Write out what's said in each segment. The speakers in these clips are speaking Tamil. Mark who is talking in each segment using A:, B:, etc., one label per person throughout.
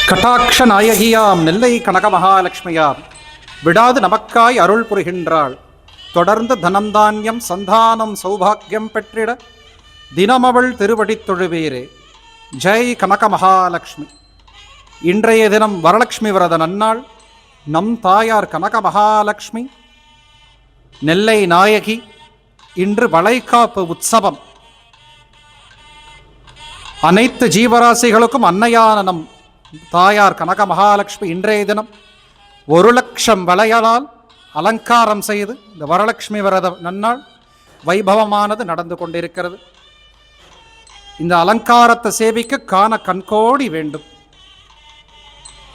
A: கட்டாட்ச நாயகியாம் நெல்லை கனக மகாலட்சுமியாம் விடாது நமக்காய் அருள் புரிகின்றாள். தொடர்ந்து தனம்தான்யம் சந்தானம் சௌபாகியம் பெற்றிட தினமவள் திருவடித் தொழுவீரே. ஜெய் கனக மகாலட்சுமி. இன்றைய தினம் வரலட்சுமி விரத நன்னாள். நம் தாயார் கனக மகாலட்சுமி நெல்லை நாயகி இன்று வளைகாப்பு உற்சவம். அனைத்து ஜீவராசிகளுக்கும் அன்னையான நம் தாயார் கனக மகாலட்சுமி இன்றைய தினம் 1,00,000 வளையலால் அலங்காரம் செய்து இந்த வரலட்சுமி விரத நன்னாள் வைபவமானது நடந்து கொண்டிருக்கிறது. இந்த அலங்காரத்தை சேவிக்க காண கண்கோடி வேண்டும்.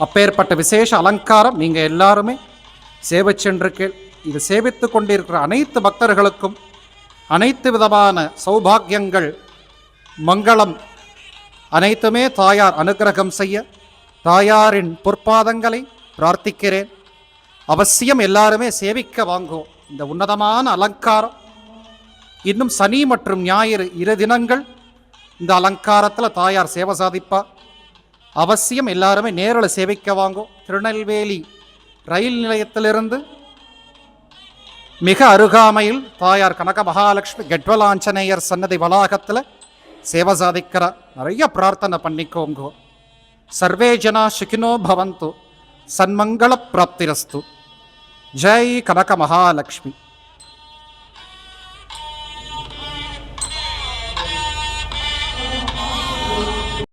A: அப்பேற்பட்ட விசேஷ அலங்காரம் நீங்கள் எல்லாருமே சேவிச்சென்றிருக்கீள். இது சேவித்து கொண்டிருக்கிற அனைத்து பக்தர்களுக்கும் அனைத்து விதமான சௌபாகியங்கள் மங்களம் அனைத்துமே தாயார் அனுகிரகம் செய்ய தாயாரின் பொற்பாதங்களை பிரார்த்திக்கிறேன். அவசியம் எல்லாருமே சேவிக்க வாங்குவோம் இந்த உன்னதமான அலங்காரம். இன்னும் சனி மற்றும் ஞாயிறு 2 தினங்கள் இந்த அலங்காரத்தில் தாயார் சேவை சாதிப்பார். அவசியம் எல்லாருமே நேரில் சேவிக்க வாங்கும். திருநெல்வேலி ரயில் நிலையத்திலிருந்து மிக அருகாமையில் தாயார் கனக மகாலட்சுமி கெட்வலாஞ்சநேயர் சன்னதி வளாகத்தில் சேவை சாதிக்கிறார். நிறைய பிரார்த்தனை பண்ணிக்கோங்க. சர்வே ஜனா சுகினோ பவந்து, சன்மங்கள பிராப்திரஸ்து. ஜெய் கனக மகாலட்சுமி.